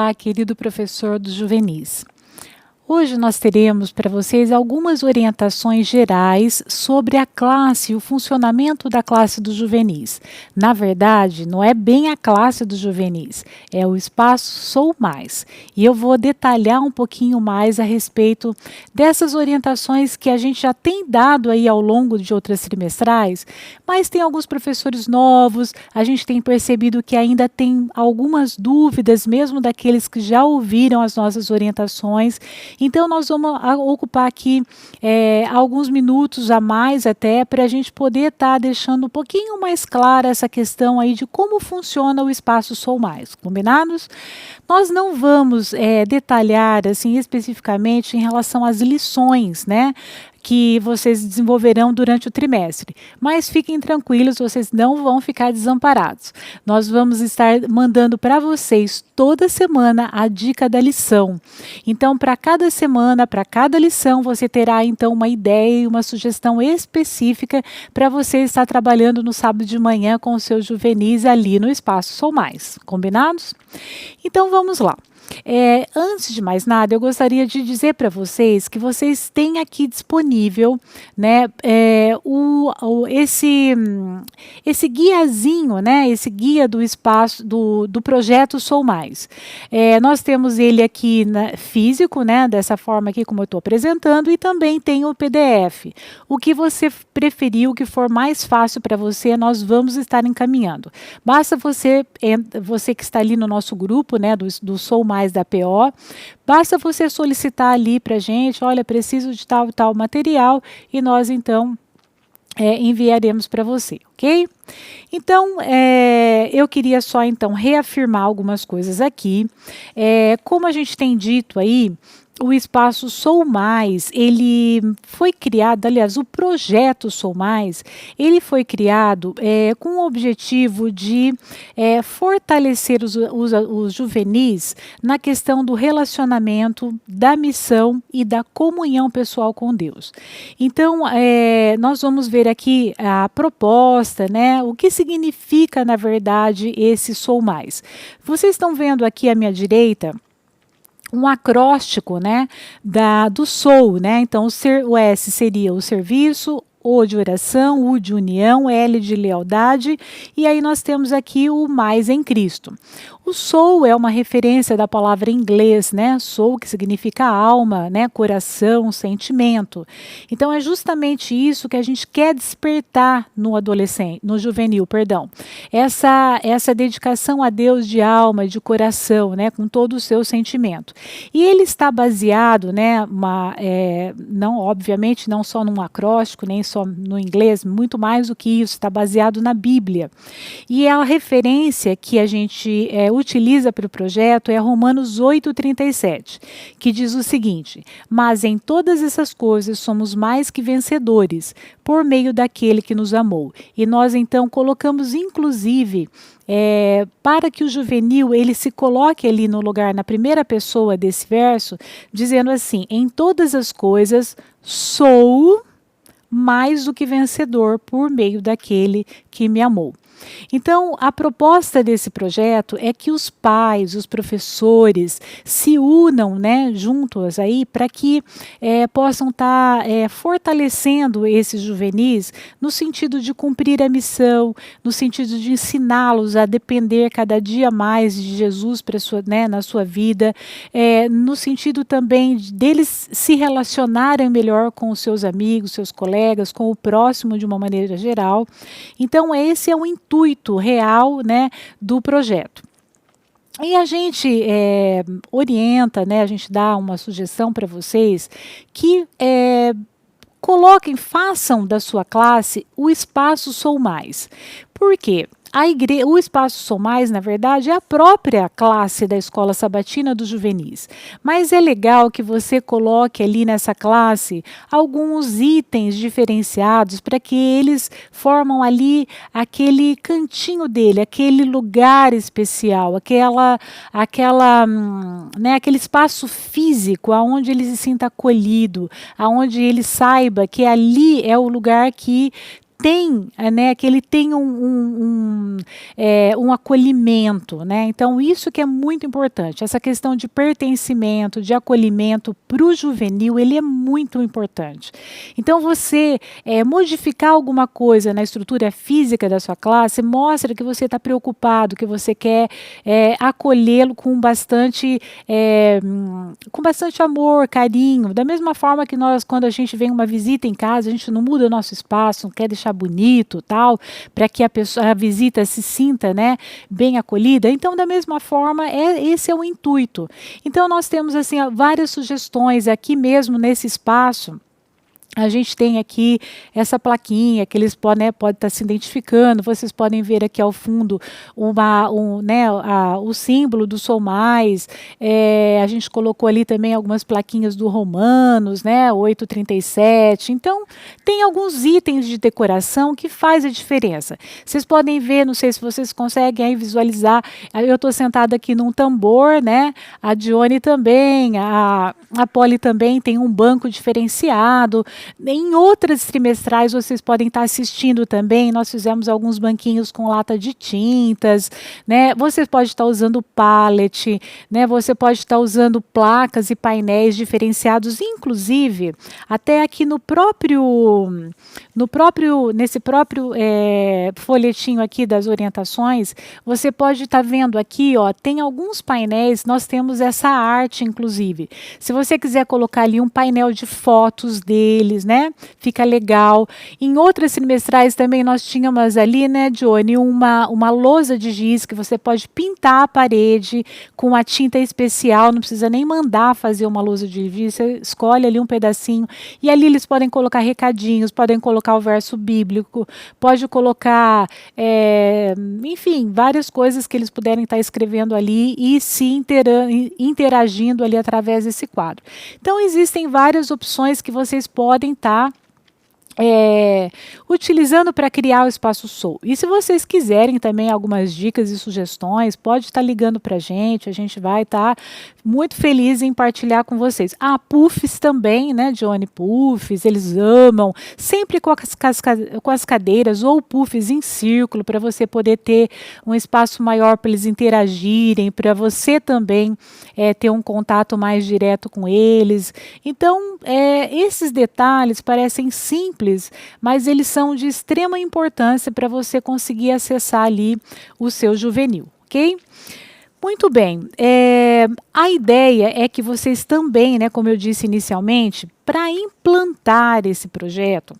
Olá, querido professor dos juvenis. Hoje nós teremos para vocês algumas orientações gerais sobre a classe e o funcionamento da classe dos juvenis. Na verdade, não é bem a classe dos juvenis, é o espaço Sou Mais. E eu vou detalhar um pouquinho mais a respeito dessas orientações que a gente já tem dado aí ao longo de outras trimestrais, mas tem alguns professores novos, a gente tem percebido que ainda tem algumas dúvidas, mesmo daqueles que já ouviram as nossas orientações. Então, nós vamos ocupar aqui alguns minutos a mais até para a gente poder estar deixando um pouquinho mais clara essa questão aí de como funciona o espaço Sou Mais. Combinados? Nós não vamos detalhar assim especificamente em relação às lições, né, que vocês desenvolverão durante o trimestre. Mas fiquem tranquilos, vocês não vão ficar desamparados. Nós vamos estar mandando para vocês toda semana a dica da lição. Então, para cada semana, para cada lição, você terá então uma ideia e uma sugestão específica para você estar trabalhando no sábado de manhã com os seus juvenis ali no Espaço Sou Mais. Combinados? Então, vamos lá. Antes de mais nada, eu gostaria de dizer para vocês que vocês têm aqui disponível, né, esse guiazinho, né, esse guia do espaço do projeto Sou Mais. Nós temos ele aqui físico, né, dessa forma aqui como eu estou apresentando, e também tem o PDF. O que você preferir, o que for mais fácil para você, nós vamos estar encaminhando. Basta você que está ali no nosso grupo, né, do Sou Mais da PO, basta você solicitar ali para a gente, olha, preciso de tal e tal material, e nós então enviaremos para você, ok? Então, eu queria só então reafirmar algumas coisas aqui. Como a gente tem dito aí, o espaço Sou Mais, ele foi criado, aliás, o projeto Sou Mais, ele foi criado com o objetivo de fortalecer os juvenis na questão do relacionamento, da missão e da comunhão pessoal com Deus. Então, nós vamos ver aqui a proposta, né? O que significa, na verdade, esse Sou Mais. Vocês estão vendo aqui à minha direita um acróstico, né, do SOU, né? Então o S seria o serviço, O de oração, U de união, L de lealdade, e aí nós temos aqui o mais em Cristo. O soul é uma referência da palavra em inglês, né? Soul, que significa alma, né? Coração, sentimento. Então é justamente isso que a gente quer despertar no adolescente, no juvenil, perdão. Essa dedicação a Deus de alma, de coração, né? Com todo o seu sentimento. E ele está baseado, né? Não, obviamente, não só num acróstico, nem só no inglês, muito mais do que isso, está baseado na Bíblia. E a referência que a gente utiliza para o projeto é Romanos 8,37, que diz o seguinte: mas em todas essas coisas somos mais que vencedores, por meio daquele que nos amou. E nós então colocamos inclusive para que o juvenil ele se coloque ali no lugar, na primeira pessoa desse verso, dizendo assim: em todas as coisas sou mais do que vencedor por meio daquele que me amou. Então, a proposta desse projeto é que os pais, os professores se unam, né, juntos aí para que possam estar fortalecendo esses juvenis no sentido de cumprir a missão, no sentido de ensiná-los a depender cada dia mais de Jesus na sua vida, no sentido também deles se relacionarem melhor com os seus amigos, seus colegas, com o próximo de uma maneira geral. Então, esse é o intuito real, né, do projeto. E a gente orienta, né, a gente dá uma sugestão para vocês que coloquem, façam da sua classe o espaço Sou Mais. Por quê? O Espaço Sou Mais, na verdade, é a própria classe da Escola Sabatina dos Juvenis. Mas é legal que você coloque ali nessa classe alguns itens diferenciados para que eles formam ali aquele cantinho dele, aquele lugar especial, aquele espaço físico aonde ele se sinta acolhido, aonde ele saiba que ali é o lugar que tem um acolhimento, né? Então, isso que é muito importante. Essa questão de pertencimento, de acolhimento para o juvenil, ele é muito importante. Então, você modificar alguma coisa na estrutura física da sua classe mostra que você está preocupado, que você quer acolhê-lo com bastante amor, carinho. Da mesma forma que nós, quando a gente vem uma visita em casa, a gente não muda o nosso espaço, não quer deixar bonito, tal, para que a visita se sinta, né, bem acolhida. Então, da mesma forma, esse é o intuito. Então, nós temos assim várias sugestões aqui mesmo nesse espaço. A gente tem aqui essa plaquinha que eles podem estar se identificando. Vocês podem ver aqui ao fundo o símbolo do Sou Mais. A gente colocou ali também algumas plaquinhas do Romanos, né, 8:37. Então, tem alguns itens de decoração que faz a diferença. Vocês podem ver, não sei se vocês conseguem aí visualizar, eu estou sentada aqui num tambor, né? A Dione também, a Polly também tem um banco diferenciado. Em outras trimestrais vocês podem estar assistindo também, nós fizemos alguns banquinhos com lata de tintas, né? Você pode estar usando pallet, né? Você pode estar usando placas e painéis diferenciados, inclusive até aqui nesse próprio folhetinho aqui das orientações, você pode estar vendo aqui, ó, tem alguns painéis, nós temos essa arte, inclusive. Se você quiser colocar ali um painel de fotos deles, né, fica legal. Em outras trimestrais também nós tínhamos ali, né, Johnny, uma lousa de giz que você pode pintar a parede com a tinta especial, não precisa nem mandar fazer uma lousa de giz, você escolhe ali um pedacinho e ali eles podem colocar recadinhos, podem colocar o verso bíblico, pode colocar, enfim, várias coisas que eles puderem estar escrevendo ali e se interagindo ali através desse quadro. Então, existem várias opções que vocês podem estar utilizando para criar o Espaço Sou. E se vocês quiserem também algumas dicas e sugestões, pode estar ligando para a gente vai estar muito feliz em partilhar com vocês. Puffs também, né, Johnny? Puffs, eles amam, sempre com as cadeiras ou puffs em círculo, para você poder ter um espaço maior para eles interagirem, para você também ter um contato mais direto com eles. Então, esses detalhes parecem simples, mas eles são de extrema importância para você conseguir acessar ali o seu juvenil, ok? Muito bem, a ideia é que vocês também, né, como eu disse inicialmente, para implantar esse projeto,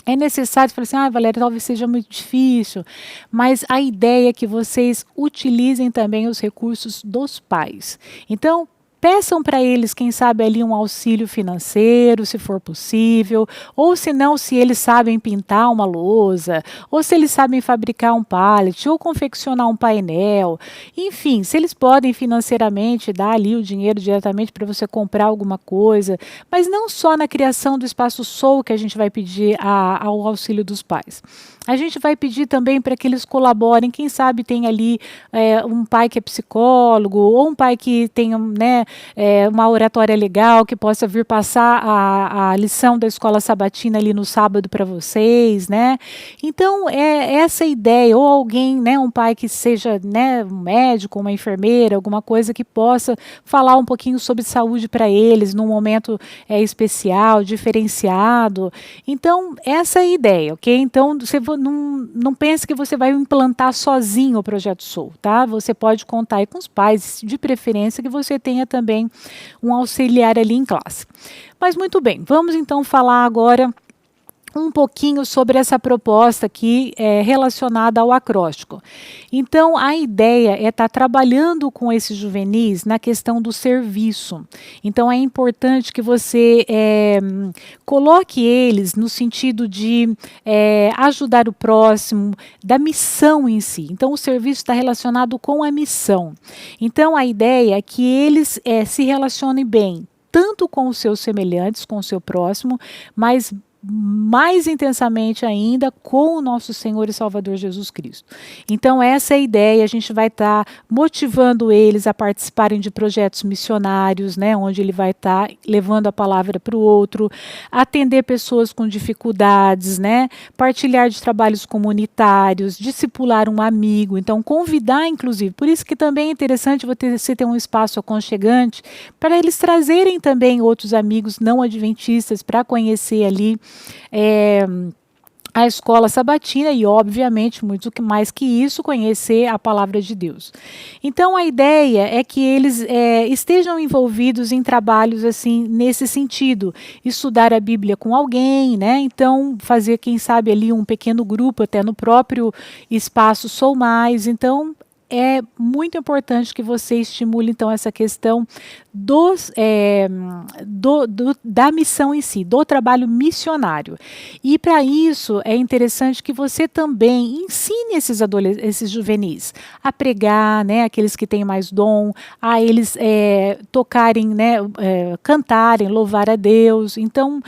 é necessário falar assim, Valéria, talvez seja muito difícil, mas a ideia é que vocês utilizem também os recursos dos pais. Então, peçam para eles, quem sabe, ali um auxílio financeiro, se for possível, ou se não, se eles sabem pintar uma lousa, ou se eles sabem fabricar um pallet, ou confeccionar um painel. Enfim, se eles podem financeiramente dar ali o dinheiro diretamente para você comprar alguma coisa, mas não só na criação do Espaço Sou que a gente vai pedir ao auxílio dos pais. A gente vai pedir também para que eles colaborem, quem sabe tem ali um pai que é psicólogo, ou um pai que tem uma oratória legal, que possa vir passar a lição da escola sabatina ali no sábado para vocês, né? Então, essa ideia, ou alguém, né, um pai que seja, né, um médico, uma enfermeira, alguma coisa que possa falar um pouquinho sobre saúde para eles, num momento especial, diferenciado. Então, essa é a ideia, ok? Então, você não pense que você vai implantar sozinho o Projeto Sou, tá? Você pode contar aí com os pais, de preferência que você tenha também um auxiliar ali em classe. Mas muito bem, vamos então falar agora um pouquinho sobre essa proposta aqui relacionada ao acróstico. Então, a ideia é estar trabalhando com esses juvenis na questão do serviço. Então, é importante que você coloque eles no sentido de ajudar o próximo, da missão em si. Então, o serviço está relacionado com a missão. Então, a ideia é que eles se relacionem bem, tanto com os seus semelhantes, com o seu próximo, mas mais intensamente ainda com o nosso Senhor e Salvador Jesus Cristo. Então essa é a ideia, a gente vai estar motivando eles a participarem de projetos missionários, né, onde ele vai estar levando a palavra para o outro, atender pessoas com dificuldades, né, partilhar de trabalhos comunitários, discipular um amigo, então convidar inclusive, por isso que também é interessante você ter um espaço aconchegante para eles trazerem também outros amigos não adventistas para conhecer ali a escola sabatina e, obviamente, muito mais que isso, conhecer a palavra de Deus. Então, a ideia é que eles estejam envolvidos em trabalhos assim nesse sentido, estudar a Bíblia com alguém, né? Então, fazer, quem sabe, ali um pequeno grupo, até no próprio espaço Sou Mais. Então, é muito importante que você estimule, então, essa questão da missão em si, do trabalho missionário. E, para isso, é interessante que você também ensine esses juvenis a pregar, né, aqueles que têm mais dom, a eles tocarem, né, cantarem, louvar a Deus. Então,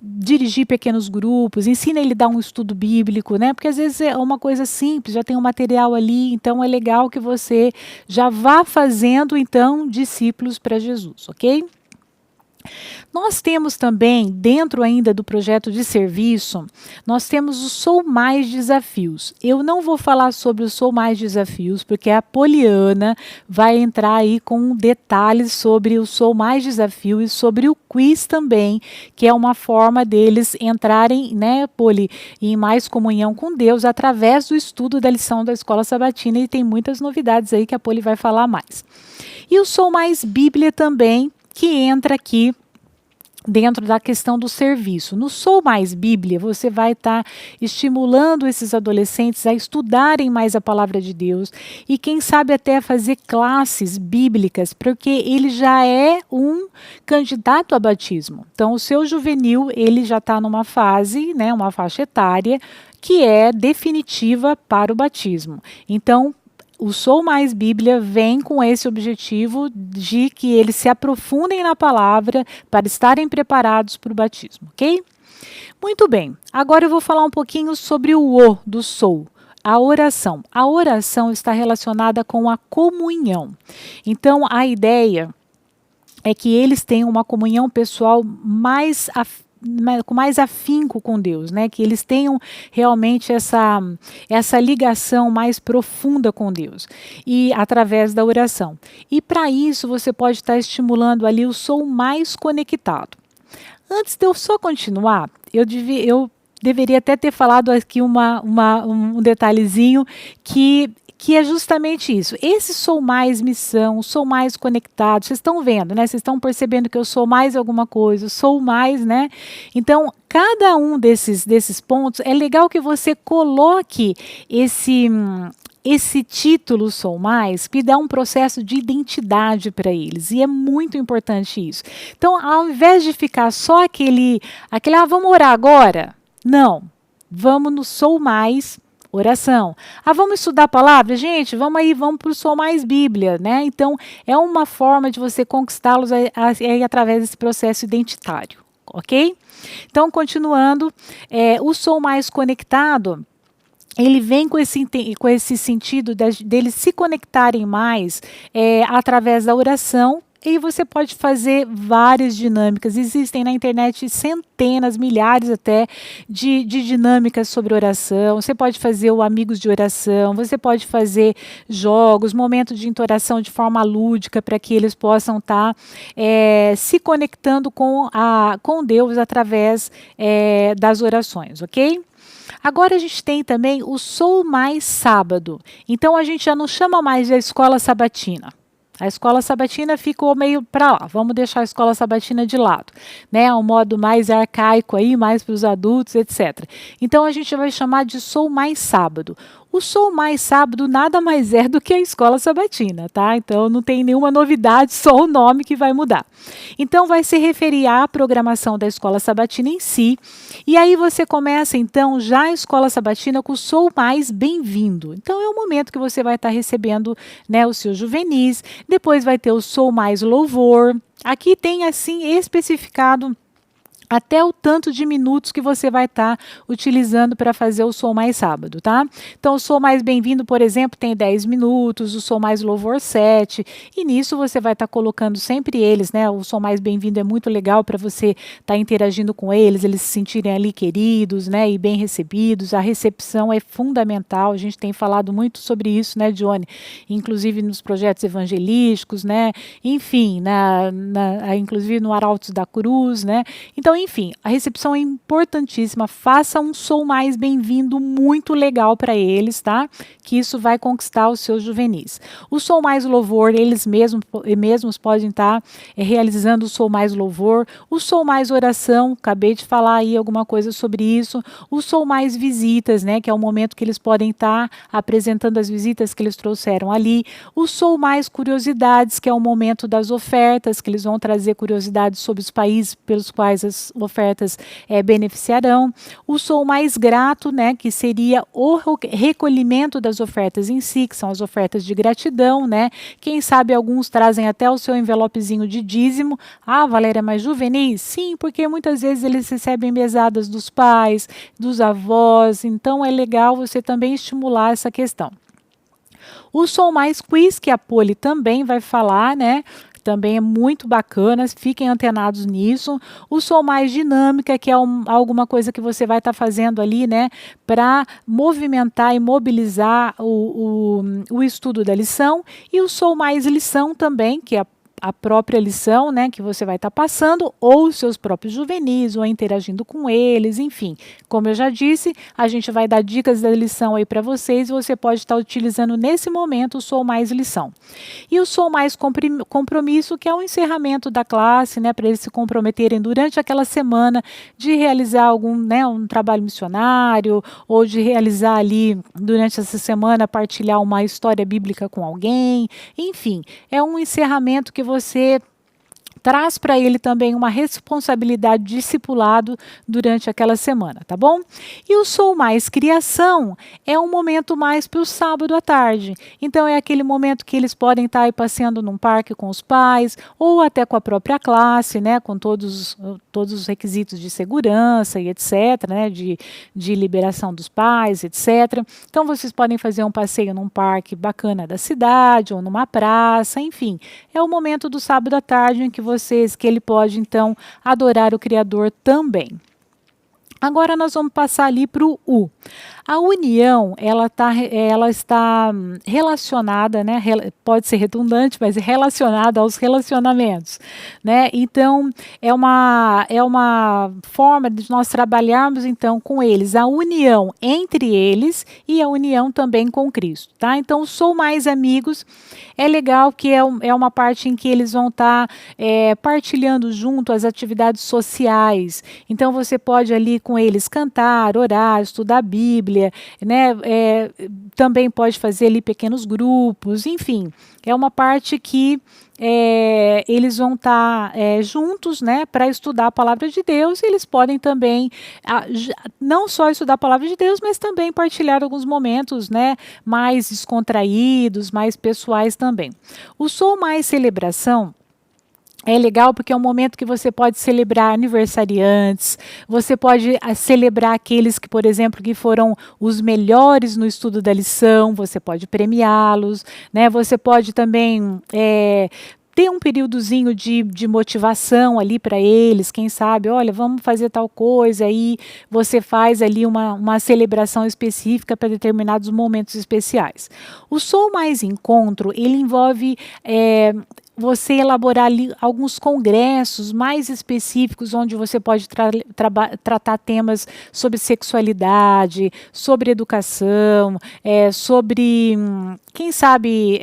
dirigir pequenos grupos, ensina ele a dar um estudo bíblico, né, porque às vezes é uma coisa simples, já tem um material ali. Então é legal que você já vá fazendo então discípulos para Jesus, ok? Nós temos também, dentro ainda do projeto de serviço, nós temos o Sou Mais Desafios. Eu não vou falar sobre o Sou Mais Desafios, porque a Poliana vai entrar aí com detalhes sobre o Sou Mais Desafio e sobre o quiz também, que é uma forma deles entrarem, né, Poli, em mais comunhão com Deus através do estudo da lição da Escola Sabatina, e tem muitas novidades aí que a Poli vai falar mais. E o Sou Mais Bíblia também, que entra aqui dentro da questão do serviço. No Sou Mais Bíblia, você vai estar estimulando esses adolescentes a estudarem mais a palavra de Deus e, quem sabe, até fazer classes bíblicas, porque ele já é um candidato a batismo. Então, o seu juvenil, ele já está numa fase, né, uma faixa etária, que é definitiva para o batismo. Então, o Sou Mais Bíblia vem com esse objetivo de que eles se aprofundem na palavra para estarem preparados para o batismo, ok? Muito bem, agora eu vou falar um pouquinho sobre o do Sou. A oração. A oração está relacionada com a comunhão. Então, a ideia é que eles tenham uma comunhão pessoal com mais afinco com Deus, né? Que eles tenham realmente essa ligação mais profunda com Deus e através da oração. E para isso você pode estar estimulando ali o Sou Mais Conectado. Antes de eu só continuar, eu deveria até ter falado aqui um detalhezinho que é justamente isso. Esse Sou Mais Missão, Sou Mais Conectado, vocês estão vendo, né? Vocês estão percebendo que eu sou mais alguma coisa, sou mais, né? Então, cada um desses pontos, é legal que você coloque esse título Sou Mais, que dá um processo de identidade para eles, e é muito importante isso. Então, ao invés de ficar só aquele vamos orar agora? Não, vamos no Sou Mais oração. Vamos estudar a palavra? Gente, vamos para o Sou Mais Bíblia, né? Então, é uma forma de você conquistá-los através desse processo identitário, ok? Então, continuando, o Sou Mais Conectado, ele vem com esse sentido deles se conectarem mais através da oração. E você pode fazer várias dinâmicas. Existem na internet centenas, milhares até, de dinâmicas sobre oração. Você pode fazer o Amigos de Oração, você pode fazer jogos, momentos de oração de forma lúdica, para que eles possam estar se conectando com Deus através das orações, ok? Agora a gente tem também o Sou Mais Sábado. Então a gente já não chama mais de escola sabatina. A escola sabatina ficou meio para lá, vamos deixar a escola sabatina de lado, né? É um modo mais arcaico aí, mais para os adultos, etc. Então a gente vai chamar de Sou Mais Sábado. O Sou Mais Sábado nada mais é do que a escola sabatina, tá? Então não tem nenhuma novidade, só o nome que vai mudar. Então vai se referir à programação da escola sabatina em si, e aí você começa então já a escola sabatina com o Sou Mais Bem-vindo. Então é o momento que você vai estar recebendo, né, os seus juvenis, depois vai ter o Sou Mais Louvor. Aqui tem assim especificado até o tanto de minutos que você vai estar utilizando para fazer o Sou Mais Sábado, tá? Então, o Sou Mais Bem-vindo, por exemplo, tem 10 minutos, o Sou Mais Louvor 7, e nisso você vai estar colocando sempre eles, né? O Sou Mais Bem-vindo é muito legal para você estar interagindo com eles se sentirem ali queridos, né? E bem recebidos. A recepção é fundamental, a gente tem falado muito sobre isso, né, Johnny? Inclusive nos projetos evangelísticos, né? Enfim, inclusive no Arautos da Cruz, né? Então, enfim, a recepção é importantíssima. Faça um Sou Mais Bem-vindo muito legal para eles, tá? Que isso vai conquistar os seus juvenis. O Sou Mais Louvor, eles mesmos podem estar realizando o Sou Mais Louvor. O Sou Mais Oração, acabei de falar aí alguma coisa sobre isso. O Sou Mais Visitas, né? Que é o momento que eles podem estar apresentando as visitas que eles trouxeram ali. O Sou Mais Curiosidades, que é o momento das ofertas, que eles vão trazer curiosidades sobre os países pelos quais as ofertas beneficiarão. O Sou Mais Grato, né, que seria o recolhimento das ofertas em si, que são as ofertas de gratidão, né? Quem sabe alguns trazem até o seu envelopezinho de dízimo. Ah, Valéria, mas juvenis? Sim, porque muitas vezes eles recebem mesadas dos pais, dos avós, então é legal você também estimular essa questão. O Sou Mais Quiz, que a Poli também vai falar, né? Também é muito bacana, fiquem antenados nisso. O Sou Mais Dinâmica, que é alguma coisa que você vai estar fazendo ali, né, para movimentar e mobilizar o estudo da lição. E o Sou Mais Lição também, que é a própria lição, né, que você vai estar passando, ou os seus próprios juvenis, ou interagindo com eles, enfim. Como eu já disse, a gente vai dar dicas da lição aí para vocês, e você pode estar utilizando nesse momento o Sou Mais Lição. E o Sou Mais Compromisso, que é o encerramento da classe, né, para eles se comprometerem durante aquela semana de realizar algum, né, um trabalho missionário, ou de realizar ali, durante essa semana, partilhar uma história bíblica com alguém, enfim, é um encerramento que você traz para ele também uma responsabilidade de discipulado durante aquela semana, tá bom? E o Sou Mais Criação é um momento mais para o sábado à tarde. Então é aquele momento que eles podem estar aí passeando num parque com os pais ou até com a própria classe, né? Com todos os requisitos de segurança e etc, né? De liberação dos pais, etc. Então vocês podem fazer um passeio num parque bacana da cidade ou numa praça, enfim. É o momento do sábado à tarde em que ele pode, então, adorar o Criador também. Agora nós vamos passar ali para o U. A união, ela está relacionada, né? Pode ser redundante, mas relacionada aos relacionamentos, né? Então, é uma forma de nós trabalharmos, então, com eles, a união entre eles e a união também com Cristo, tá? Então, Sou Mais Amigos, é legal que é uma parte em que eles vão estar partilhando junto as atividades sociais. Então, você pode ali com eles cantar, orar, estudar a Bíblia, né? Também pode fazer ali pequenos grupos, enfim, é uma parte que eles vão estar juntos, né, para estudar a palavra de Deus. E eles podem também não só estudar a palavra de Deus, mas também partilhar alguns momentos, né, mais descontraídos, mais pessoais também. O Sou Mais Celebração é legal porque é um momento que você pode celebrar aniversariantes, você pode celebrar aqueles que, por exemplo, que foram os melhores no estudo da lição, você pode premiá-los, né? Você pode também ter um períodozinho de motivação ali para eles, quem sabe, olha, vamos fazer tal coisa, aí você faz ali uma celebração específica para determinados momentos especiais. O Sou Mais Encontro, ele envolve você elaborar ali alguns congressos mais específicos, onde você pode tratar temas sobre sexualidade, sobre educação, sobre, quem sabe,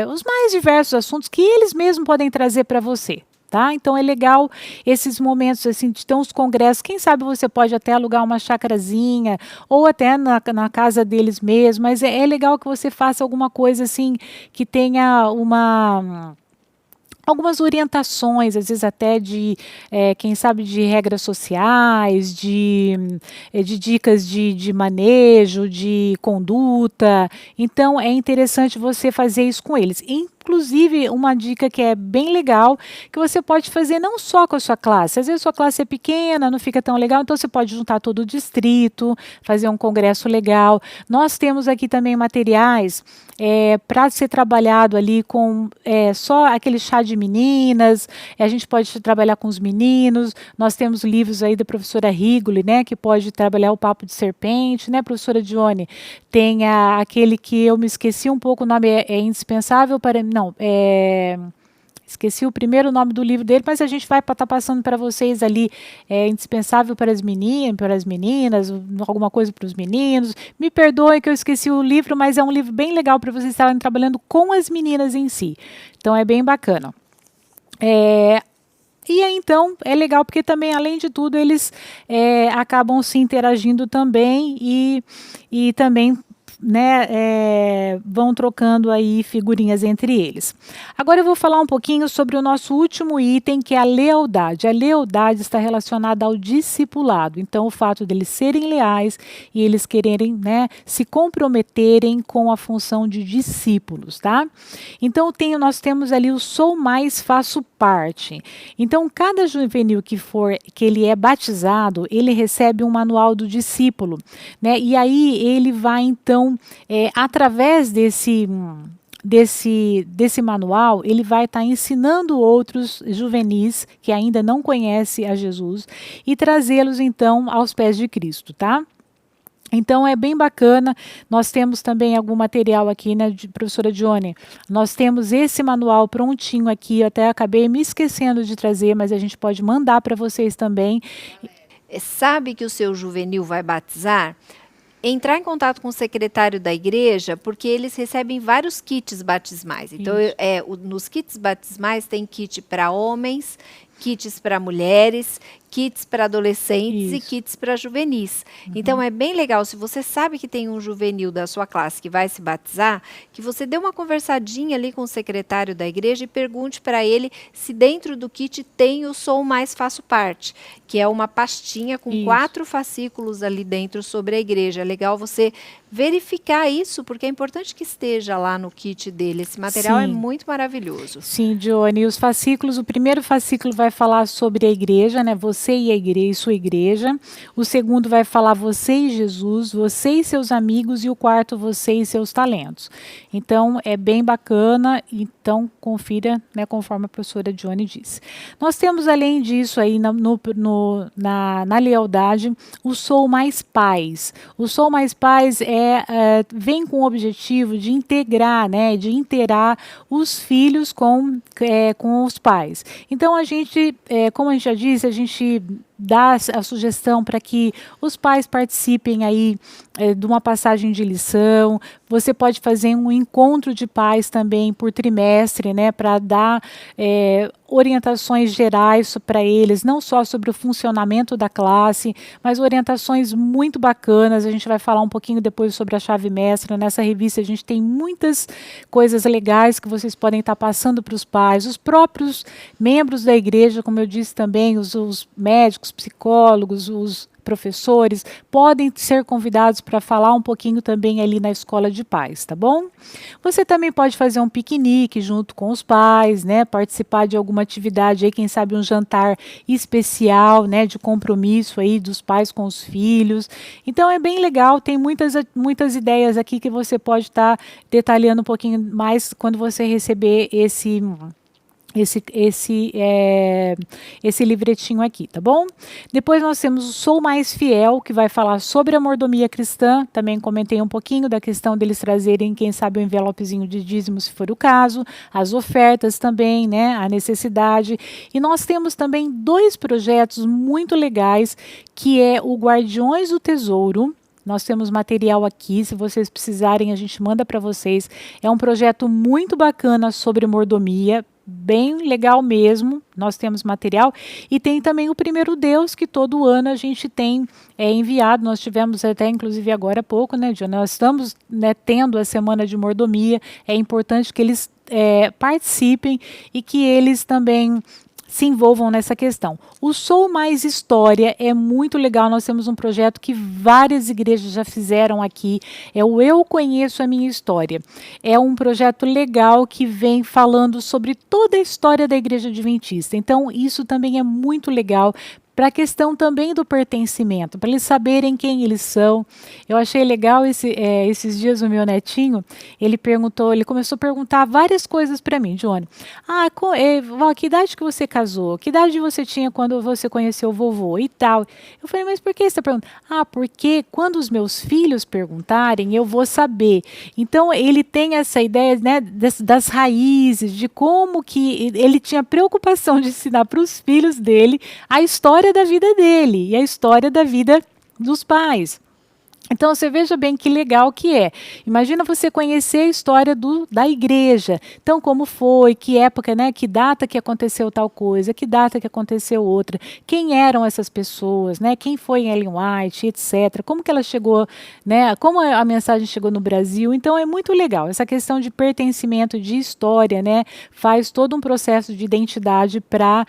os mais diversos assuntos que eles mesmos podem trazer para você. Tá? Então é legal esses momentos assim, de ter uns congressos, quem sabe você pode até alugar uma chacrazinha, ou até na casa deles mesmo, mas é legal que você faça alguma coisa assim, que tenha algumas orientações, às vezes até quem sabe, de regras sociais, de dicas de manejo, de conduta. Então, é interessante você fazer isso com eles. inclusive uma dica que é bem legal, que você pode fazer não só com a sua classe. Às vezes a sua classe é pequena, não fica tão legal, então você pode juntar todo o distrito, fazer um congresso legal. Nós temos aqui também materiais para ser trabalhado ali com só aquele chá de meninas, a gente pode trabalhar com os meninos, nós temos livros aí da professora Rigoli, né, que pode trabalhar o papo de serpente, né, professora Dione? Tem aquele que eu me esqueci um pouco, o nome é indispensável para... Não, esqueci o primeiro nome do livro dele, mas a gente vai estar passando para vocês ali, indispensável para as meninas, alguma coisa para os meninos. Me perdoem que eu esqueci o livro, mas é um livro bem legal para vocês estarem trabalhando com as meninas em si. Então é bem bacana. E aí, então, é legal porque também, além de tudo, eles acabam se interagindo também e também, né, vão trocando aí figurinhas entre eles. Agora eu vou falar um pouquinho sobre o nosso último item, que é a lealdade. A lealdade está relacionada ao discipulado. Então, o fato deles serem leais e eles quererem, né, se comprometerem com a função de discípulos, tá? Então, nós temos ali o sou mais, faço parte. Então, cada juvenil que ele é batizado, ele recebe um manual do discípulo, né? E aí ele vai, então, através desse manual, ele vai estar ensinando outros juvenis que ainda não conhecem a Jesus e trazê-los, então, aos pés de Cristo, tá? Então é bem bacana. Nós temos também algum material aqui, né, professora Dione? Nós temos esse manual prontinho aqui, eu até acabei me esquecendo de trazer, mas a gente pode mandar para vocês também. Sabe que o seu juvenil vai batizar? Entrar em contato com o secretário da igreja, porque eles recebem vários kits batismais. Então, nos kits batismais tem kit para homens, kits para mulheres, kits para adolescentes e kits para juvenis. Então, é bem legal, se você sabe que tem um juvenil da sua classe que vai se batizar, que você dê uma conversadinha ali com o secretário da igreja e pergunte para ele se dentro do kit tem o Sou Mais Faço Parte, que é uma pastinha com 4 fascículos ali dentro sobre a igreja. É legal você verificar isso, porque é importante que esteja lá no kit dele. Esse material é muito maravilhoso. Sim, Dione, os fascículos, o primeiro fascículo vai falar sobre a igreja, né? Você e a igreja, sua igreja. O segundo vai falar você e Jesus, você e seus amigos, e o quarto você e seus talentos. Então, é bem bacana, então confira, né, conforme a professora Dione disse. Nós temos, além disso, aí na lealdade, o Sou Mais Pais. O Sou Mais Pais vem com o objetivo de integrar, né, de inteirar os filhos com os pais. Então, a gente, como a gente já disse, a gente dá a sugestão para que os pais participem aí de uma passagem de lição. Você pode fazer um encontro de pais também por trimestre, né, para dar orientações gerais para eles, não só sobre o funcionamento da classe, mas orientações muito bacanas. A gente vai falar um pouquinho depois sobre a chave mestra. Nessa revista a gente tem muitas coisas legais que vocês podem estar passando para os pais, os próprios membros da igreja, como eu disse também, os médicos, psicólogos, os professores, podem ser convidados para falar um pouquinho também ali na escola de pais, tá bom? Você também pode fazer um piquenique junto com os pais, né? Participar de alguma atividade aí, quem sabe um jantar especial, né? De compromisso aí dos pais com os filhos. Então é bem legal, tem muitas ideias aqui que você pode estar detalhando um pouquinho mais quando você receber esse livretinho aqui, tá bom? Depois nós temos o Sou Mais Fiel, que vai falar sobre a mordomia cristã. Também comentei um pouquinho da questão deles trazerem, quem sabe, um envelopezinho de dízimo, se for o caso, as ofertas também, né, a necessidade. E nós temos também 2 projetos muito legais, que é o Guardiões do Tesouro. Nós temos material aqui, se vocês precisarem, a gente manda para vocês. É um projeto muito bacana sobre mordomia, bem legal mesmo. Nós temos material e tem também o Primeiro Deus, que todo ano a gente tem enviado. Nós tivemos até inclusive agora há pouco, né, Diana? Nós estamos, né, tendo a semana de mordomia. É importante que eles participem e que eles também se envolvam nessa questão. O Sou Mais História é muito legal, nós temos um projeto que várias igrejas já fizeram aqui, é o Eu Conheço a Minha História. É um projeto legal que vem falando sobre toda a história da Igreja Adventista. Então, isso também é muito legal para a questão também do pertencimento, para eles saberem quem eles são. Eu achei legal esses dias o meu netinho, ele começou a perguntar várias coisas para mim, Johnny. Vó, que idade que você casou? Que idade você tinha quando você conheceu o vovô e tal? Eu falei, mas por que você está perguntando? Porque quando os meus filhos perguntarem, eu vou saber. Então, ele tem essa ideia, né, das raízes, de como que ele tinha preocupação de ensinar para os filhos dele a história da vida dele e a história da vida dos pais. Então, você veja bem que legal que é. Imagina você conhecer a história da igreja. Então, como foi, que época, né, que data que aconteceu tal coisa, que data que aconteceu outra, quem eram essas pessoas, né, quem foi Ellen White, etc. Como que ela chegou, né, como a mensagem chegou no Brasil. Então, é muito legal. Essa questão de pertencimento, de história, né, faz todo um processo de identidade para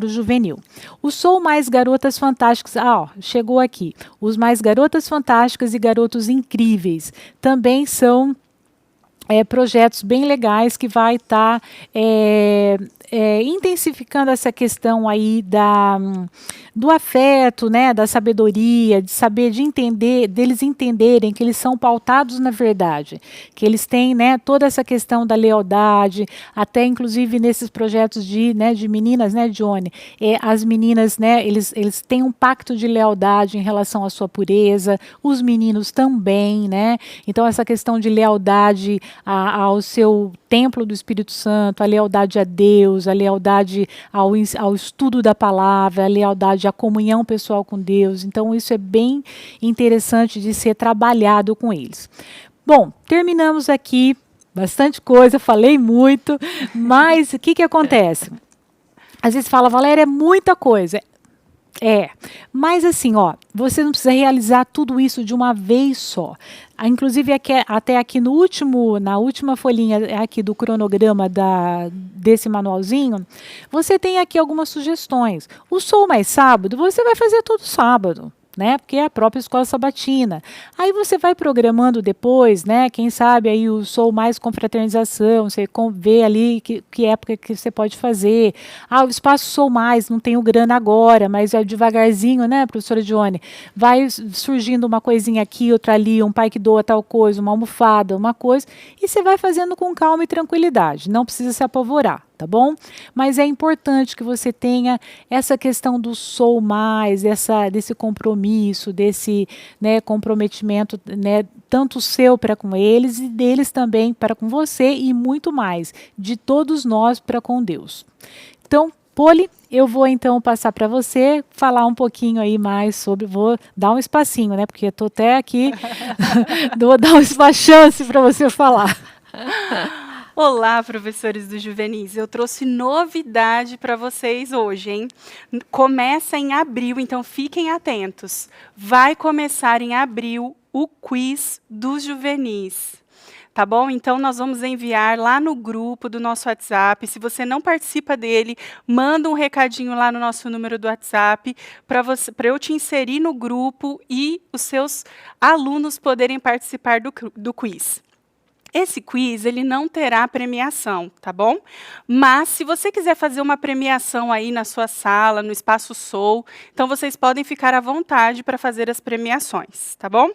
o juvenil. O Sou Mais Garotas Fantásticas, chegou aqui. Os Mais Garotas Fantásticas e Garotos Incríveis também são projetos bem legais que vai estar intensificando essa questão aí do afeto, né, da sabedoria, de saber, de entender, deles entenderem que eles são pautados na verdade, que eles têm, né, toda essa questão da lealdade, até inclusive nesses projetos de meninas, né, Johnny, as meninas, né, eles têm um pacto de lealdade em relação à sua pureza, os meninos também, né, então essa questão de lealdade ao seu templo do Espírito Santo, a lealdade a Deus, a lealdade ao estudo da palavra, a lealdade à comunhão pessoal com Deus. Então, isso é bem interessante de ser trabalhado com eles. Bom, terminamos aqui, bastante coisa, falei muito, mas o que acontece? Às vezes fala, Valéria, é muita coisa. Mas assim, você não precisa realizar tudo isso de uma vez só. Inclusive, até aqui na última folhinha aqui do cronograma desse manualzinho, você tem aqui algumas sugestões. O Sou Mais Sábado, você vai fazer todo sábado, né? Porque é a própria escola sabatina. Aí você vai programando depois, né? Quem sabe aí o Sou Mais Confraternização, você vê ali que época que você pode fazer. O espaço Sou Mais, não tenho grana agora, mas devagarzinho, né, professora Johnny? Vai surgindo uma coisinha aqui, outra ali, um pai que doa tal coisa, uma almofada, uma coisa, e você vai fazendo com calma e tranquilidade. Não precisa se apavorar. Tá bom? Mas é importante que você tenha essa questão do Sou Mais, desse compromisso, desse, né, comprometimento, né, tanto seu para com eles e deles também para com você e muito mais, de todos nós para com Deus. Então, Poli, eu vou então passar para você falar um pouquinho aí mais vou dar um espacinho, né, porque eu estou até aqui, vou dar uma chance para você falar. Olá, professores do Juvenis. Eu trouxe novidade para vocês hoje, hein? Começa em abril, então fiquem atentos. Vai começar em abril o quiz dos Juvenis. Tá bom? Então, nós vamos enviar lá no grupo do nosso WhatsApp. Se você não participa dele, manda um recadinho lá no nosso número do WhatsApp para eu te inserir no grupo e os seus alunos poderem participar do quiz. Esse quiz, ele não terá premiação, tá bom? Mas, se você quiser fazer uma premiação aí na sua sala, no Espaço Sou, então vocês podem ficar à vontade para fazer as premiações, tá bom?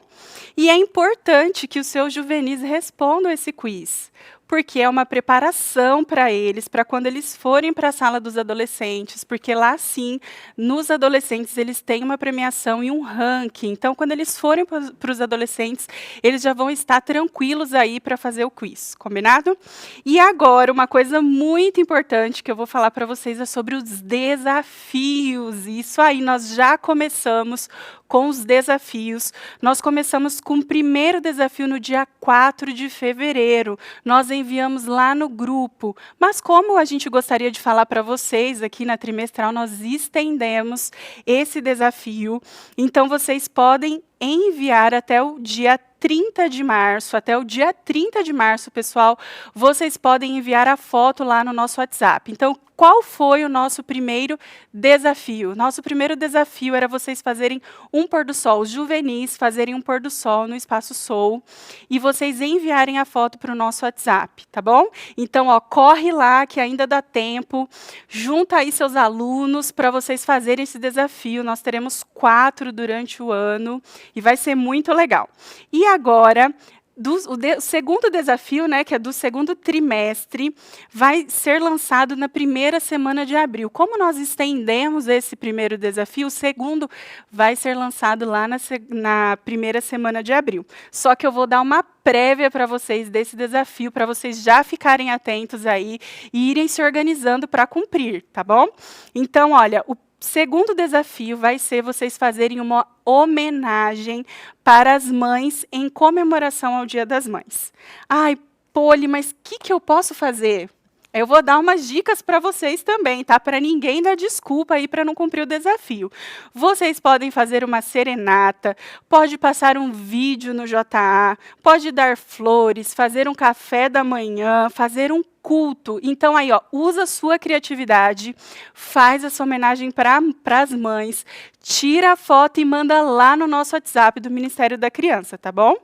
E é importante que os seus juvenis respondam esse quiz, porque é uma preparação para eles, para quando eles forem para a sala dos adolescentes, porque lá sim, nos adolescentes, eles têm uma premiação e um ranking. Então, quando eles forem para os adolescentes, eles já vão estar tranquilos aí para fazer o quiz, combinado? E agora, uma coisa muito importante que eu vou falar para vocês é sobre os desafios. Isso aí, nós já começamos com os desafios. Nós começamos com o primeiro desafio no dia 4 de fevereiro. Nós enviamos lá no grupo. Mas como a gente gostaria de falar para vocês aqui na trimestral, nós estendemos esse desafio. Então, vocês podem enviar até o dia 30 de março. Até o dia 30 de março, pessoal, vocês podem enviar a foto lá no nosso WhatsApp. Então, qual foi o nosso primeiro desafio? Nosso primeiro desafio era vocês fazerem um pôr do sol, os juvenis fazerem um pôr do sol no Espaço Soul e vocês enviarem a foto para o nosso WhatsApp, tá bom? Então, ó, corre lá que ainda dá tempo, junta aí seus alunos para vocês fazerem esse desafio. Nós teremos 4 durante o ano e vai ser muito legal. E agora, o segundo desafio, né, que é do segundo trimestre, vai ser lançado na primeira semana de abril. Como nós estendemos esse primeiro desafio, o segundo vai ser lançado lá na primeira semana de abril. Só que eu vou dar uma prévia para vocês desse desafio, para vocês já ficarem atentos aí e irem se organizando para cumprir, tá bom? Então, olha, o segundo desafio vai ser vocês fazerem uma homenagem para as mães em comemoração ao Dia das Mães. Ai, Poli, mas o que eu posso fazer? Eu vou dar umas dicas para vocês também, tá? Para ninguém dar desculpa aí para não cumprir o desafio. Vocês podem fazer uma serenata, pode passar um vídeo no JA, pode dar flores, fazer um café da manhã, fazer um culto. Então, aí, ó, usa a sua criatividade, faz essa homenagem para as mães, tira a foto e manda lá no nosso WhatsApp do Ministério da Criança, tá bom?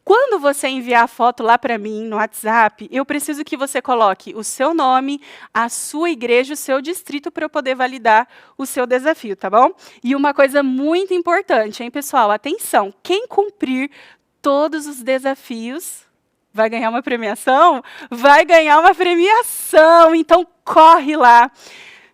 Quando você enviar a foto lá para mim no WhatsApp, eu preciso que você coloque o seu nome, a sua igreja, o seu distrito para eu poder validar o seu desafio, tá bom? E uma coisa muito importante, hein, pessoal? Atenção, quem cumprir todos os desafios vai ganhar uma premiação? Vai ganhar uma premiação! Então, corre lá,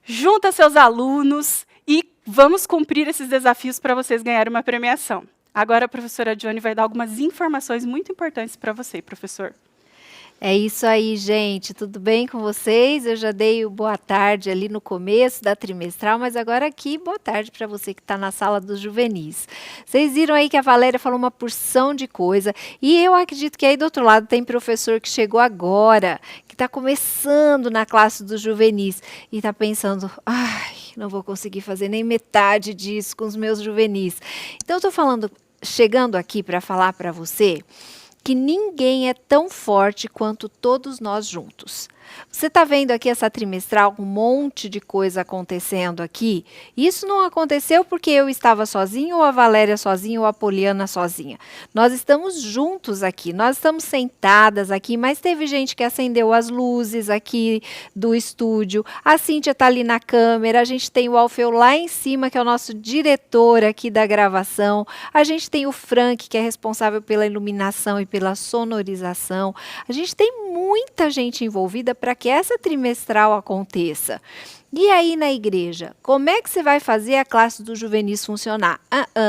junta seus alunos e vamos cumprir esses desafios para vocês ganharem uma premiação. Agora a professora Johnny vai dar algumas informações muito importantes para você, professor. É isso aí, gente. Tudo bem com vocês? Eu já dei o boa tarde ali no começo da trimestral, mas agora aqui, boa tarde para você que está na sala dos juvenis. Vocês viram aí que a Valéria falou uma porção de coisa e eu acredito que aí do outro lado tem professor que chegou agora, que está começando na classe dos juvenis e está pensando, ai, não vou conseguir fazer nem metade disso com os meus juvenis. Então, eu estou chegando aqui para falar para você que ninguém é tão forte quanto todos nós juntos. Você está vendo aqui essa trimestral, um monte de coisa acontecendo aqui? Isso não aconteceu porque eu estava sozinha, ou a Valéria sozinha, ou a Poliana sozinha. Nós estamos juntos aqui, nós estamos sentadas aqui, mas teve gente que acendeu as luzes aqui do estúdio, a Cíntia está ali na câmera, a gente tem o Alfeu lá em cima, que é o nosso diretor aqui da gravação, a gente tem o Frank, que é responsável pela iluminação e pela sonorização, a gente tem muita gente envolvida para que essa trimestral aconteça. E aí na igreja, como é que você vai fazer a classe dos juvenis funcionar?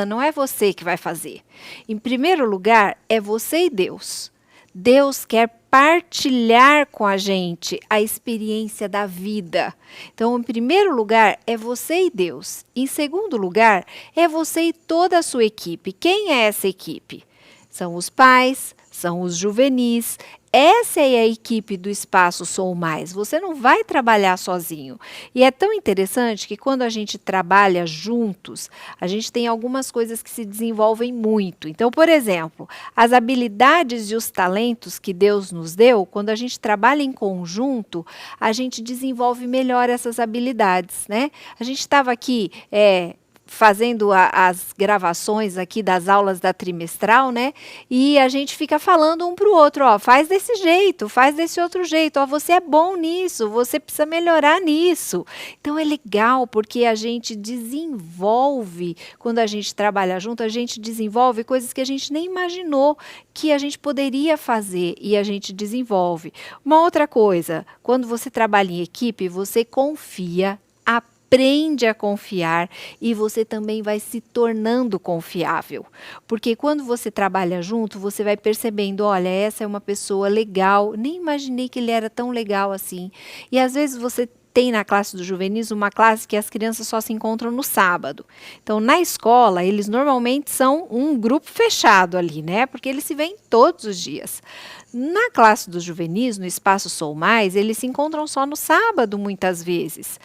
Não é você que vai fazer. Em primeiro lugar, é você e Deus. Deus quer partilhar com a gente a experiência da vida. Então, em primeiro lugar, é você e Deus. Em segundo lugar, é você e toda a sua equipe. Quem é essa equipe? São os pais, são os juvenis. Essa é a equipe do Espaço Sou Mais. Você não vai trabalhar sozinho. E é tão interessante que quando a gente trabalha juntos, a gente tem algumas coisas que se desenvolvem muito. Então, por exemplo, as habilidades e os talentos que Deus nos deu, quando a gente trabalha em conjunto, a gente desenvolve melhor essas habilidades, né? A gente estava aqui fazendo as gravações aqui das aulas da trimestral, né? E a gente fica falando um para o outro, ó, faz desse jeito, faz desse outro jeito, ó, você é bom nisso, você precisa melhorar nisso. Então é legal porque a gente desenvolve, quando a gente trabalha junto, a gente desenvolve coisas que a gente nem imaginou que a gente poderia fazer e a gente desenvolve. Uma outra coisa, quando você trabalha em equipe, você confia, aprende a confiar e você também vai se tornando confiável. Porque quando você trabalha junto, você vai percebendo, olha, essa é uma pessoa legal, nem imaginei que ele era tão legal assim. E às vezes você tem na classe do juvenis uma classe que as crianças só se encontram no sábado. Então, na escola, eles normalmente são um grupo fechado ali, né? Porque eles se veem todos os dias. Na classe dos juvenis, no Espaço Sou Mais, eles se encontram só no sábado, muitas vezes.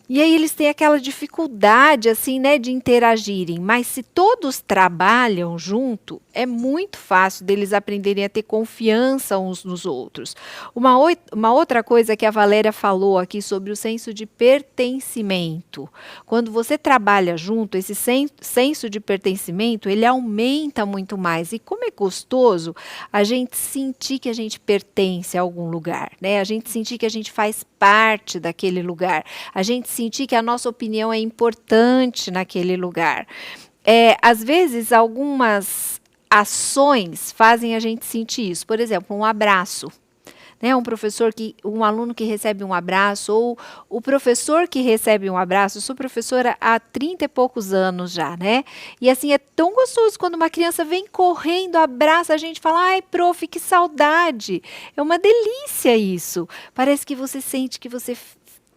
E aí eles têm aquela dificuldade, assim, né, de interagirem. Mas se todos trabalham junto, é muito fácil deles aprenderem a ter confiança uns nos outros. Uma outra coisa que a Valéria falou aqui sobre o senso de pertencimento. Quando você trabalha junto, esse senso de pertencimento, ele aumenta muito mais. E como é gostoso a gente sentir que a gente pertence a algum lugar, né? A gente sentir que a gente faz parte daquele lugar. A gente sentir que a nossa opinião é importante naquele lugar. Às vezes, algumas ações fazem a gente sentir isso. Por exemplo, um abraço. Né, um aluno que recebe um abraço, ou o professor que recebe um abraço. Eu sou professora há 30 e poucos anos já, né? E assim, é tão gostoso quando uma criança vem correndo, abraça a gente e fala: ai, prof, que saudade. É uma delícia isso. Parece que você sente que você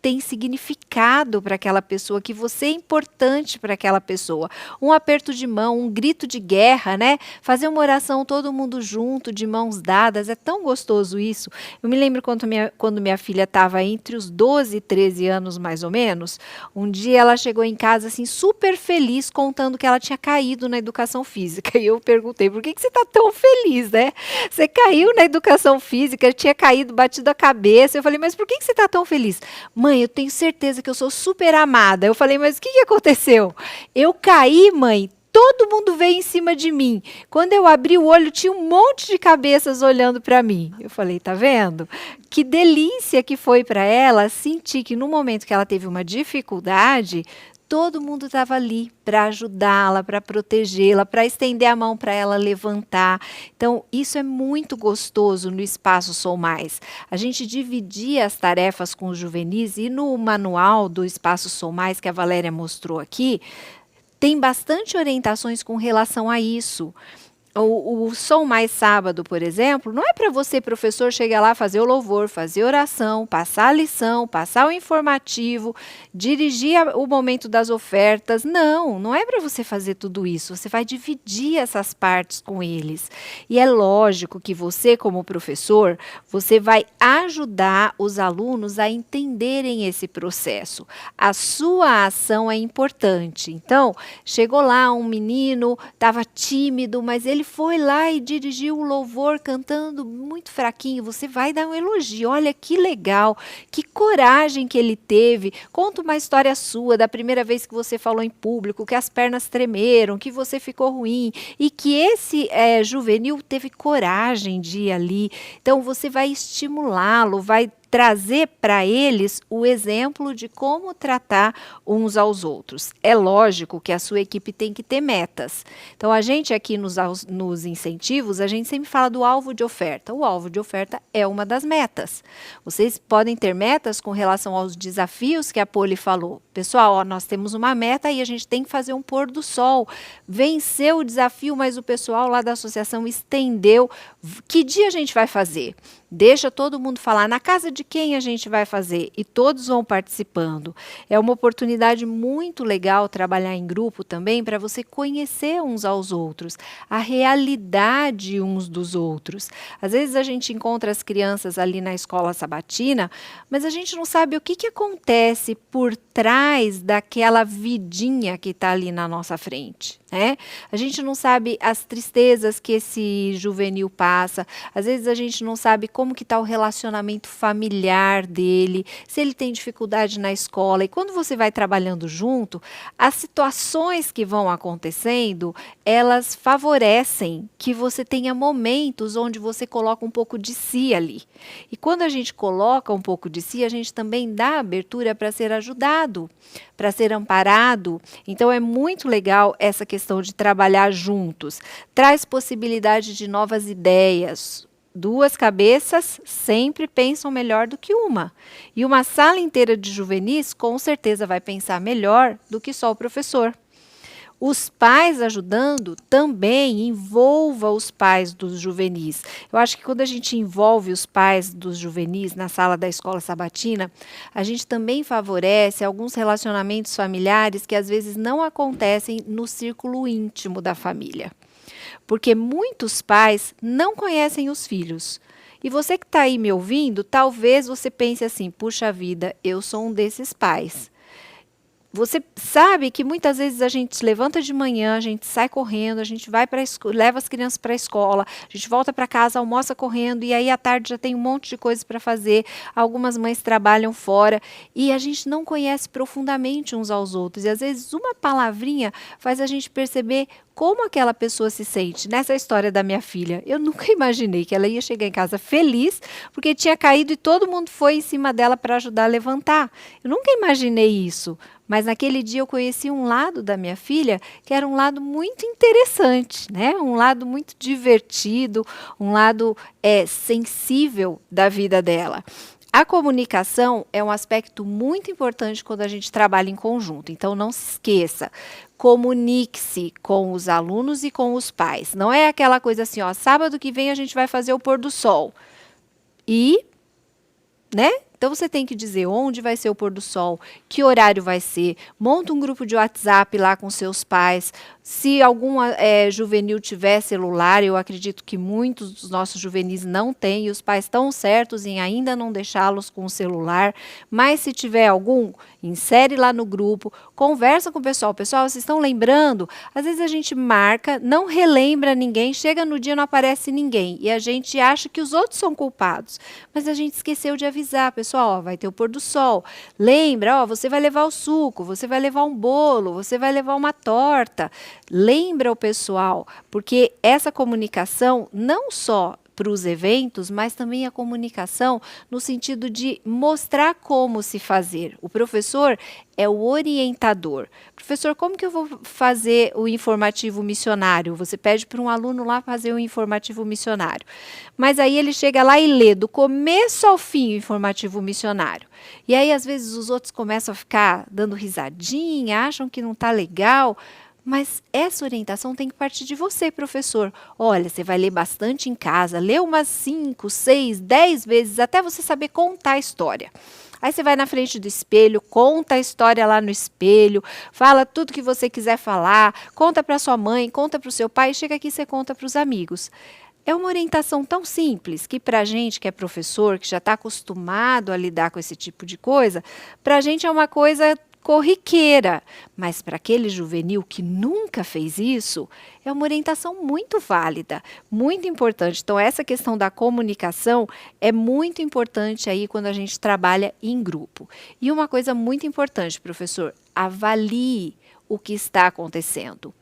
tem significado para aquela pessoa, que você é importante para aquela pessoa. Um aperto de mão, um grito de guerra, né? Fazer uma oração todo mundo junto, de mãos dadas, é tão gostoso isso. Eu me lembro quando minha filha estava entre os 12 e 13 anos, mais ou menos, um dia ela chegou em casa assim, super feliz, contando que ela tinha caído na educação física. E eu perguntei: por que você está tão feliz, né? Você caiu na educação física, tinha caído, batido a cabeça. Eu falei: mas por que você está tão feliz? Mãe, eu tenho certeza que eu sou super amada. Eu falei: mas o que aconteceu? Eu caí, mãe, todo mundo veio em cima de mim. Quando eu abri o olho, tinha um monte de cabeças olhando para mim. Eu falei: tá vendo? Que delícia que foi para ela sentir que no momento que ela teve uma dificuldade, todo mundo estava ali para ajudá-la, para protegê-la, para estender a mão para ela levantar. Então, isso é muito gostoso no Espaço Sou Mais. A gente dividia as tarefas com os juvenis, e no manual do Espaço Sou Mais, que a Valéria mostrou aqui, tem bastante orientações com relação a isso. O Sou Mais Sábado, por exemplo, não é para você, professor, chegar lá, fazer o louvor, fazer oração, passar a lição, passar o informativo, dirigir o momento das ofertas. Não é para você fazer tudo isso. Você vai dividir essas partes com eles. E é lógico que você, como professor, você vai ajudar os alunos a entenderem esse processo. A sua ação é importante. Então, chegou lá um menino, estava tímido, mas ele foi lá e dirigiu o louvor cantando muito fraquinho. Você vai dar um elogio. Olha que legal, que coragem que ele teve. Conta uma história sua da primeira vez que você falou em público, que as pernas tremeram, que você ficou ruim e que esse juvenil teve coragem de ir ali. Então você vai estimulá-lo, vai trazer para eles o exemplo de como tratar uns aos outros. É lógico que a sua equipe tem que ter metas. Então, a gente aqui nos incentivos, a gente sempre fala do alvo de oferta. O alvo de oferta é uma das metas. Vocês podem ter metas com relação aos desafios que a Poli falou. Pessoal, nós temos uma meta e a gente tem que fazer um pôr do sol. Venceu o desafio, mas o pessoal lá da associação estendeu. Que dia a gente vai fazer? Deixa todo mundo falar na casa de quem a gente vai fazer e todos vão participando. É uma oportunidade muito legal trabalhar em grupo também para você conhecer uns aos outros, a realidade uns dos outros. Às vezes a gente encontra as crianças ali na escola sabatina, mas a gente não sabe o que acontece por trás daquela vidinha que está ali na nossa frente. A gente não sabe as tristezas que esse juvenil passa, às vezes a gente não sabe como que está o relacionamento familiar dele, se ele tem dificuldade na escola. E quando você vai trabalhando junto, as situações que vão acontecendo, elas favorecem que você tenha momentos onde você coloca um pouco de si ali. E quando a gente coloca um pouco de si, a gente também dá abertura para ser ajudado, para ser amparado. Então é muito legal essa questão de trabalhar juntos. Traz possibilidade de novas ideias. Duas cabeças sempre pensam melhor do que uma. E uma sala inteira de juvenis com certeza vai pensar melhor do que só o professor. Os pais ajudando também, envolva os pais dos juvenis. Eu acho que quando a gente envolve os pais dos juvenis na sala da escola sabatina, a gente também favorece alguns relacionamentos familiares que às vezes não acontecem no círculo íntimo da família. Porque muitos pais não conhecem os filhos. E você que está aí me ouvindo, talvez você pense assim: puxa vida, eu sou um desses pais. Você sabe que muitas vezes a gente se levanta de manhã, a gente sai correndo, a gente vai para leva as crianças para a escola, a gente volta para casa, almoça correndo e aí à tarde já tem um monte de coisa para fazer. Algumas mães trabalham fora e a gente não conhece profundamente uns aos outros. E às vezes uma palavrinha faz a gente perceber como aquela pessoa se sente. Nessa história da minha filha, eu nunca imaginei que ela ia chegar em casa feliz porque tinha caído e todo mundo foi em cima dela para ajudar a levantar. Eu nunca imaginei isso. Mas naquele dia eu conheci um lado da minha filha que era um lado muito interessante, né? Um lado muito divertido, um lado sensível da vida dela. A comunicação é um aspecto muito importante quando a gente trabalha em conjunto. Então, não se esqueça, comunique-se com os alunos e com os pais. Não é aquela coisa assim, ó, sábado que vem a gente vai fazer o pôr do sol. E, né? Então, você tem que dizer onde vai ser o pôr do sol, que horário vai ser, monta um grupo de WhatsApp lá com seus pais. Se algum juvenil tiver celular, eu acredito que muitos dos nossos juvenis não têm, e os pais estão certos em ainda não deixá-los com o celular. Mas se tiver algum, insere lá no grupo, conversa com o pessoal. Pessoal, vocês estão lembrando? Às vezes a gente marca, não relembra ninguém, chega no dia e não aparece ninguém. E a gente acha que os outros são culpados. Mas a gente esqueceu de avisar, pessoal. Ó, vai ter o pôr do sol. Lembra, ó, você vai levar o suco, você vai levar um bolo, você vai levar uma torta. Lembra o pessoal, porque essa comunicação não só para os eventos, mas também a comunicação no sentido de mostrar como se fazer. O professor é o orientador. Professor, como que eu vou fazer o informativo missionário? Você pede para um aluno lá fazer o informativo missionário. Mas aí ele chega lá e lê do começo ao fim o informativo missionário. E aí, às vezes, os outros começam a ficar dando risadinha, acham que não está legal. Mas essa orientação tem que partir de você, professor. Olha, você vai ler bastante em casa, lê umas 5, 6, 10 vezes, até você saber contar a história. Aí você vai na frente do espelho, conta a história lá no espelho, fala tudo que você quiser falar, conta para sua mãe, conta para o seu pai, chega aqui e você conta para os amigos. É uma orientação tão simples que para a gente que é professor, que já está acostumado a lidar com esse tipo de coisa, para a gente é uma coisa corriqueira, mas para aquele juvenil que nunca fez isso, é uma orientação muito válida, muito importante. Então, essa questão da comunicação é muito importante aí quando a gente trabalha em grupo. E uma coisa muito importante, professor, avalie o que está acontecendo.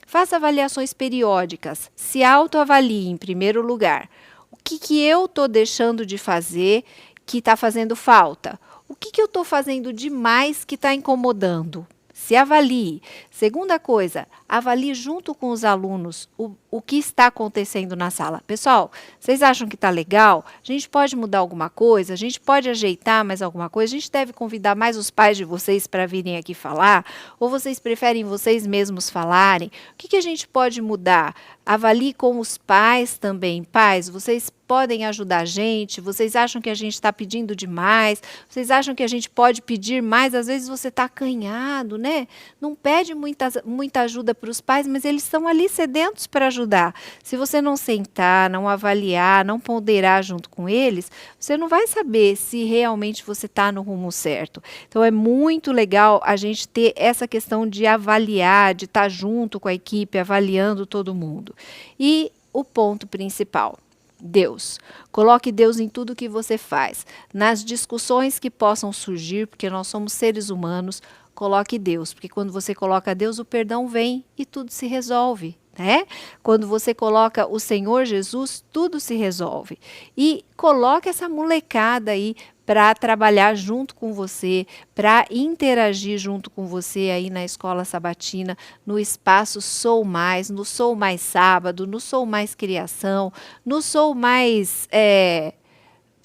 Faça avaliações periódicas, se autoavalie em primeiro lugar. O que eu estou deixando de fazer que está fazendo falta? O que eu estou fazendo demais que está incomodando? Se avalie. Segunda coisa, avalie junto com os alunos o que está acontecendo na sala. Pessoal, vocês acham que está legal? A gente pode mudar alguma coisa? A gente pode ajeitar mais alguma coisa? A gente deve convidar mais os pais de vocês para virem aqui falar? Ou vocês preferem vocês mesmos falarem? O que a gente pode mudar? Avalie com os pais também. Pais, vocês podem ajudar a gente? Vocês acham que a gente está pedindo demais? Vocês acham que a gente pode pedir mais? Às vezes você está acanhado, né? Não pede muita ajuda para os pais, mas eles estão ali sedentos para ajudar. Se você não sentar, não avaliar, não ponderar junto com eles, você não vai saber se realmente você está no rumo certo. Então, é muito legal a gente ter essa questão de avaliar, de estar junto com a equipe, avaliando todo mundo. E o ponto principal, Deus. Coloque Deus em tudo que você faz. Nas discussões que possam surgir, porque nós somos seres humanos, coloque Deus, porque quando você coloca Deus, o perdão vem e tudo se resolve, né? Quando você coloca o Senhor Jesus, tudo se resolve. E coloque essa molecada aí para trabalhar junto com você, para interagir junto com você aí na Escola Sabatina, no espaço Sou Mais, no Sou Mais Sábado, no Sou Mais Criação, no Sou Mais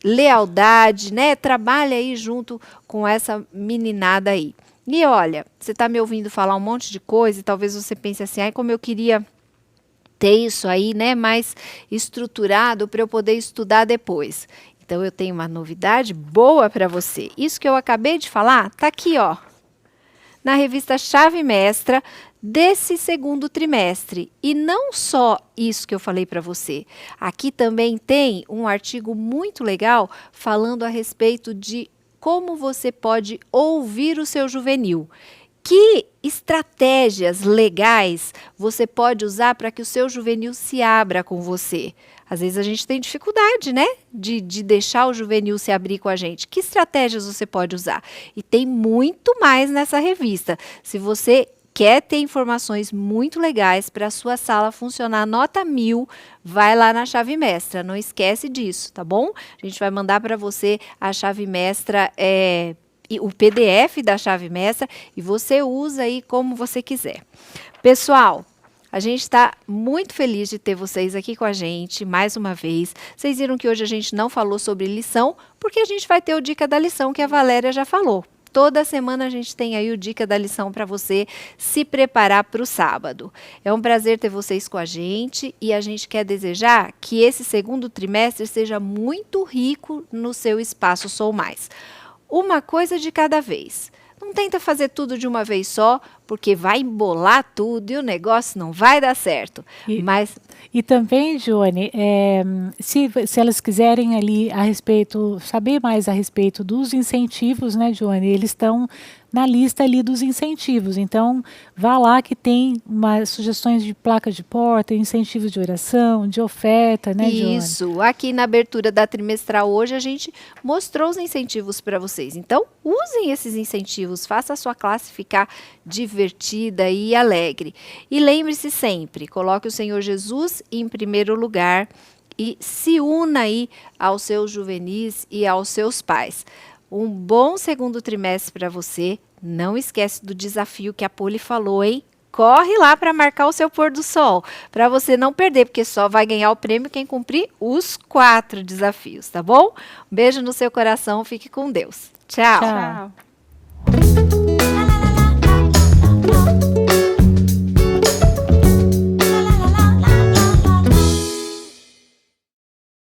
Lealdade, né? Trabalha aí junto com essa meninada aí. E olha, você está me ouvindo falar um monte de coisa e talvez você pense assim, ai, como eu queria ter isso aí, né, mais estruturado para eu poder estudar depois. Então, eu tenho uma novidade boa para você. Isso que eu acabei de falar, está aqui, ó, na revista Chave Mestra desse segundo trimestre. E não só isso que eu falei para você. Aqui também tem um artigo muito legal falando a respeito de como você pode ouvir o seu juvenil. Que estratégias legais você pode usar para que o seu juvenil se abra com você? Às vezes a gente tem dificuldade, né? De deixar o juvenil se abrir com a gente. Que estratégias você pode usar? E tem muito mais nessa revista. Se você quer ter informações muito legais para a sua sala funcionar nota 1000, vai lá na chave mestra. Não esquece disso, tá bom? A gente vai mandar para você a chave mestra, o PDF da chave mestra, e você usa aí como você quiser. Pessoal, a gente está muito feliz de ter vocês aqui com a gente mais uma vez. Vocês viram que hoje a gente não falou sobre lição, porque a gente vai ter o Dica da Lição que a Valéria já falou. Toda semana a gente tem aí o Dica da Lição para você se preparar para o sábado. É um prazer ter vocês com a gente e a gente quer desejar que esse segundo trimestre seja muito rico no seu espaço Sou Mais. Uma coisa de cada vez. Não tenta fazer tudo de uma vez só, porque vai embolar tudo e o negócio não vai dar certo. E também, Joane, se elas quiserem ali saber mais a respeito dos incentivos, né, Joane? Eles estão na lista ali dos incentivos. Então, vá lá que tem sugestões de placa de porta, incentivos de oração, de oferta, né, Joane? Isso. Aqui na abertura da trimestral hoje, a gente mostrou os incentivos para vocês. Então, usem esses incentivos, faça a sua classe ficar divertida e alegre. E lembre-se sempre, coloque o Senhor Jesus em primeiro lugar e se una aí aos seus juvenis e aos seus pais. Um bom segundo trimestre para você. Não esquece do desafio que a Poli falou, hein? Corre lá para marcar o seu pôr do sol, para você não perder, porque só vai ganhar o prêmio quem cumprir os 4 desafios, tá bom? Um beijo no seu coração, fique com Deus. Tchau. Tchau.